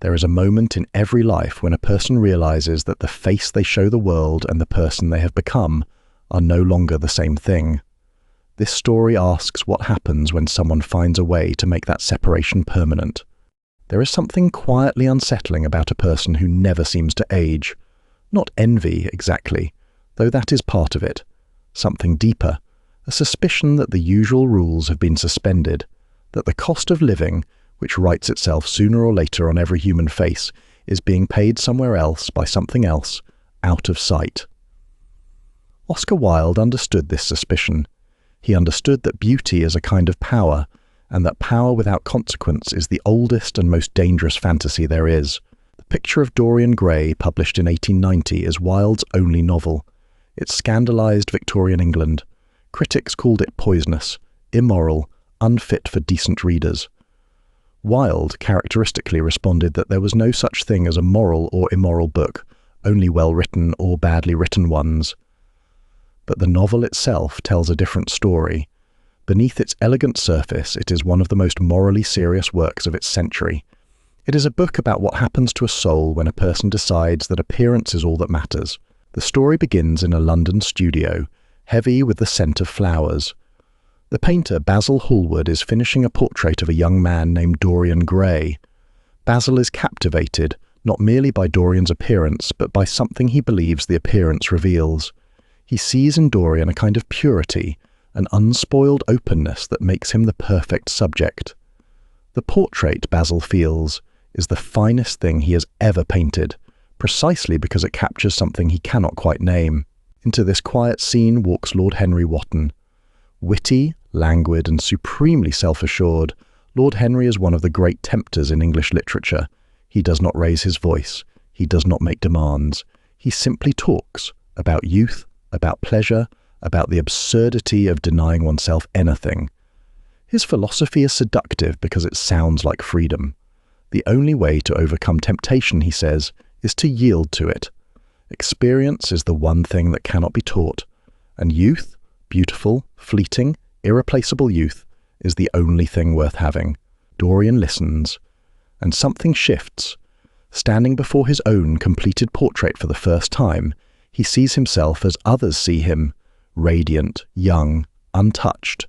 There is a moment in every life when a person realizes that the face they show the world and the person they have become are no longer the same thing. This story asks what happens when someone finds a way to make that separation permanent. There is something quietly unsettling about a person who never seems to age. Not envy, exactly, though that is part of it. Something deeper, a suspicion that the usual rules have been suspended, that the cost of living, which writes itself sooner or later on every human face, is being paid somewhere else by something else, out of sight. Oscar Wilde understood this suspicion. He understood that beauty is a kind of power, and that power without consequence is the oldest and most dangerous fantasy there is. The Picture of Dorian Gray, published in 1890, is Wilde's only novel. It scandalized Victorian England. Critics called it poisonous, immoral, unfit for decent readers. Wilde characteristically responded that there was no such thing as a moral or immoral book, only well-written or badly written ones. But the novel itself tells a different story. Beneath its elegant surface, it is one of the most morally serious works of its century. It is a book about what happens to a soul when a person decides that appearance is all that matters. The story begins in a London studio, heavy with the scent of flowers. The painter Basil Hallward is finishing a portrait of a young man named Dorian Gray. Basil is captivated, not merely by Dorian's appearance, but by something he believes the appearance reveals. He sees in Dorian a kind of purity, an unspoiled openness that makes him the perfect subject. The portrait, Basil feels, is the finest thing he has ever painted, precisely because it captures something he cannot quite name. Into this quiet scene walks Lord Henry Wotton. Witty, languid, and supremely self-assured, Lord Henry is one of the great tempters in English literature. He does not raise his voice. He does not make demands. He simply talks about youth, about pleasure, about the absurdity of denying oneself anything. His philosophy is seductive because it sounds like freedom. The only way to overcome temptation, he says, is to yield to it. Experience is the one thing that cannot be taught, and youth, beautiful, fleeting, irreplaceable youth, is the only thing worth having. Dorian listens, and something shifts. Standing before his own completed portrait for the first time, he sees himself as others see him, radiant, young, untouched,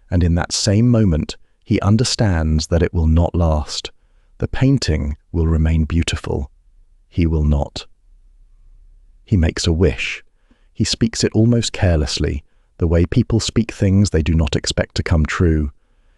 and in that same moment he understands that it will not last. The painting will remain beautiful. He will not. He makes a wish. He speaks it almost carelessly, the way people speak things they do not expect to come true.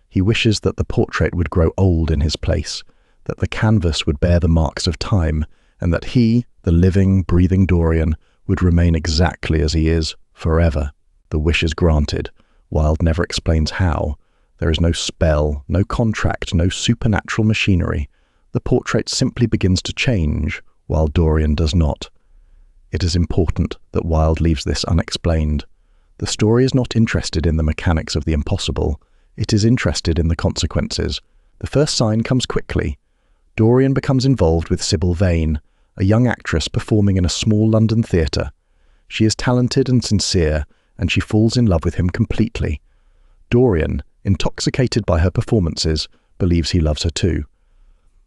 He wishes that the portrait would grow old in his place, that the canvas would bear the marks of time, and that he, the living, breathing Dorian, would remain exactly as he is, forever. The wish is granted. Wilde never explains how. There is no spell, no contract, no supernatural machinery. The portrait simply begins to change, while Dorian does not. It is important that Wilde leaves this unexplained. The story is not interested in the mechanics of the impossible. It is interested in the consequences. The first sign comes quickly. Dorian becomes involved with Sybil Vane, a young actress performing in a small London theatre. She is talented and sincere, and she falls in love with him completely. Dorian, intoxicated by her performances, believes he loves her too.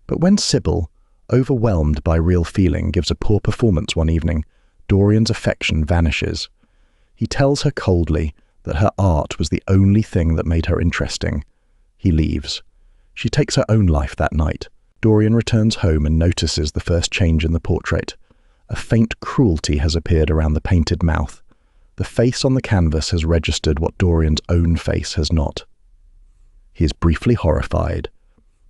But when Sybil, overwhelmed by real feeling, gives a poor performance one evening, Dorian's affection vanishes. He tells her coldly that her art was the only thing that made her interesting. He leaves. She takes her own life that night. Dorian returns home and notices the first change in the portrait. A faint cruelty has appeared around the painted mouth. The face on the canvas has registered what Dorian's own face has not. He is briefly horrified.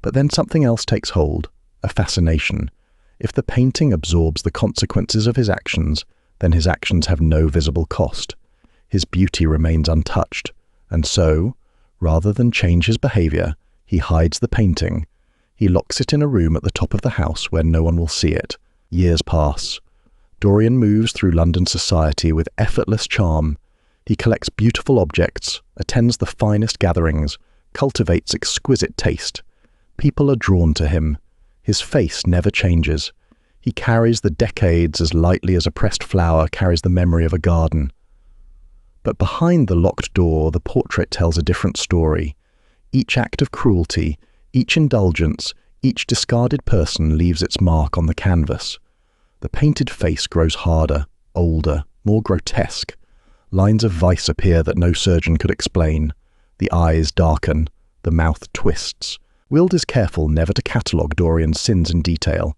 But then something else takes hold, a fascination. If the painting absorbs the consequences of his actions, then his actions have no visible cost. His beauty remains untouched, and so, rather than change his behavior, he hides the painting. He locks it in a room at the top of the house where no one will see it. Years pass. Dorian moves through London society with effortless charm. He collects beautiful objects, attends the finest gatherings, cultivates exquisite taste. People are drawn to him. His face never changes. He carries the decades as lightly as a pressed flower carries the memory of a garden. But behind the locked door, the portrait tells a different story. Each act of cruelty, each indulgence, Each discarded person leaves its mark on the canvas. The painted face grows harder, older, more grotesque. Lines of vice appear that no surgeon could explain. The eyes darken, the mouth twists. Wilde is careful never to catalogue Dorian's sins in detail.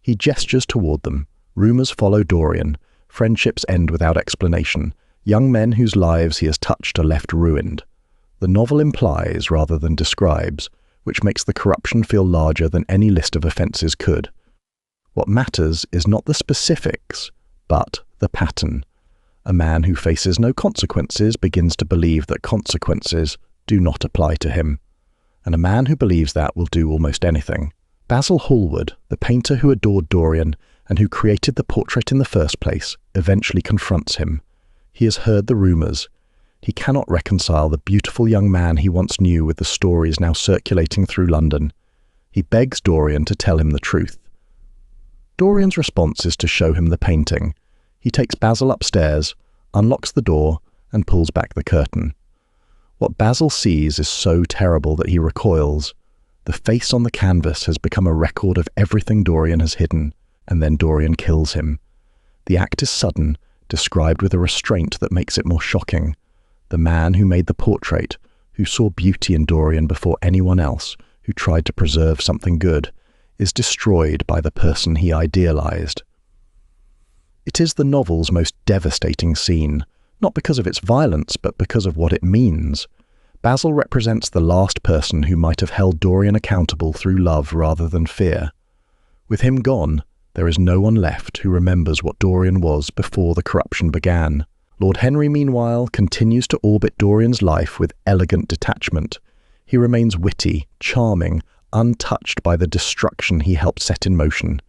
He gestures toward them. Rumours follow Dorian. Friendships end without explanation. Young men whose lives he has touched are left ruined. The novel implies rather than describes, which makes the corruption feel larger than any list of offences could. What matters is not the specifics, but the pattern. A man who faces no consequences begins to believe that consequences do not apply to him. And a man who believes that will do almost anything. Basil Hallward, the painter who adored Dorian and who created the portrait in the first place, eventually confronts him. He has heard the rumours. He cannot reconcile the beautiful young man he once knew with the stories now circulating through London. He begs Dorian to tell him the truth. Dorian's response is to show him the painting. He takes Basil upstairs, unlocks the door, and pulls back the curtain. What Basil sees is so terrible that he recoils. The face on the canvas has become a record of everything Dorian has hidden, and then Dorian kills him. The act is sudden, described with a restraint that makes it more shocking. The man who made the portrait, who saw beauty in Dorian before anyone else, who tried to preserve something good, is destroyed by the person he idealized. It is the novel's most devastating scene, not because of its violence, but because of what it means. Basil represents the last person who might have held Dorian accountable through love rather than fear. With him gone, there is no one left who remembers what Dorian was before the corruption began. Lord Henry, meanwhile, continues to orbit Dorian's life with elegant detachment. He remains witty, charming, untouched by the destruction he helped set in motion.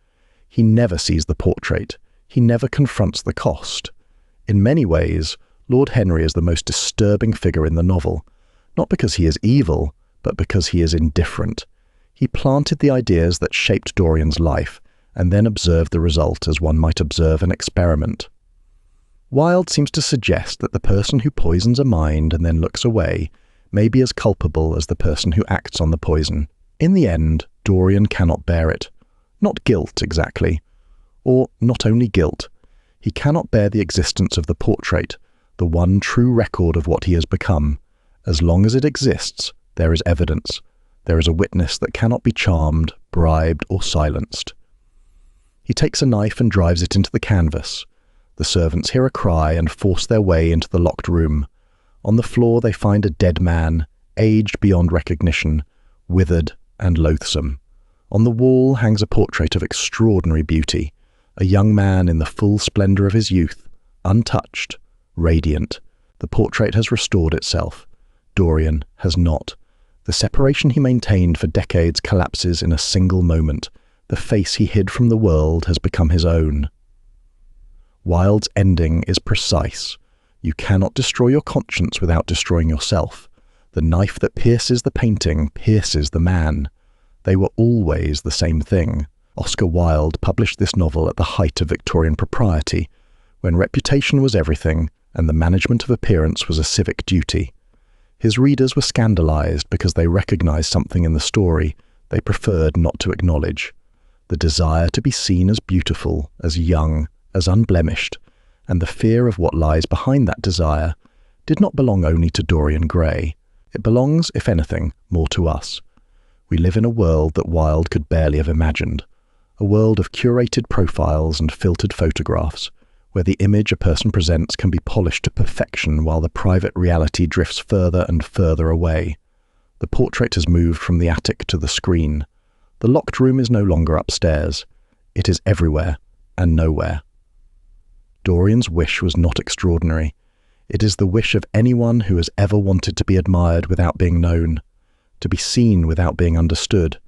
He never sees the portrait. He never confronts the cost. In many ways, Lord Henry is the most disturbing figure in the novel, not because he is evil, but because he is indifferent. He planted the ideas that shaped Dorian's life, and then observed the result as one might observe an experiment. Wilde seems to suggest that the person who poisons a mind and then looks away may be as culpable as the person who acts on the poison. In the end, Dorian cannot bear it. Not guilt, exactly. Or not only guilt. He cannot bear the existence of the portrait, the one true record of what he has become. As long as it exists, there is evidence. There is a witness that cannot be charmed, bribed, or silenced. He takes a knife and drives it into the canvas. The servants hear a cry and force their way into the locked room. On the floor they find a dead man, aged beyond recognition, withered and loathsome. On the wall hangs a portrait of extraordinary beauty, a young man in the full splendor of his youth, untouched, radiant. The portrait has restored itself. Dorian has not. The separation he maintained for decades collapses in a single moment. The face he hid from the world has become his own. Wilde's ending is precise. You cannot destroy your conscience without destroying yourself. The knife that pierces the painting pierces the man. They were always the same thing. Oscar Wilde published this novel at the height of Victorian propriety, when reputation was everything and the management of appearance was a civic duty. His readers were scandalized because they recognized something in the story they preferred not to acknowledge. The desire to be seen as beautiful, as young, as unblemished, and the fear of what lies behind that desire did not belong only to Dorian Gray. It belongs, if anything, more to us. We live in a world that Wilde could barely have imagined, a world of curated profiles and filtered photographs, where the image a person presents can be polished to perfection while the private reality drifts further and further away. The portrait has moved from the attic to the screen. The locked room is no longer upstairs. It is everywhere and nowhere. Dorian's wish was not extraordinary. It is the wish of anyone who has ever wanted to be admired without being known, to be seen without being understood,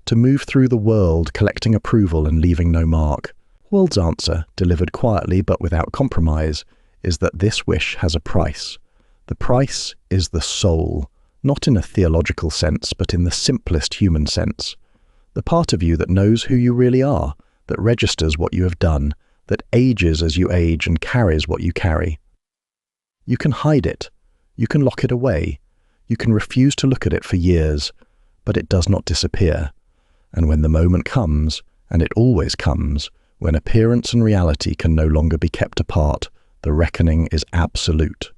to move through the world collecting approval and leaving no mark. Wilde's answer, delivered quietly but without compromise, is that this wish has a price. The price is the soul, not in a theological sense, but in the simplest human sense. The part of you that knows who you really are, that registers what you have done, that ages as you age and carries what you carry. You can hide it. You can lock it away. You can refuse to look at it for years, but it does not disappear. And when the moment comes, and it always comes, when appearance and reality can no longer be kept apart, the reckoning is absolute.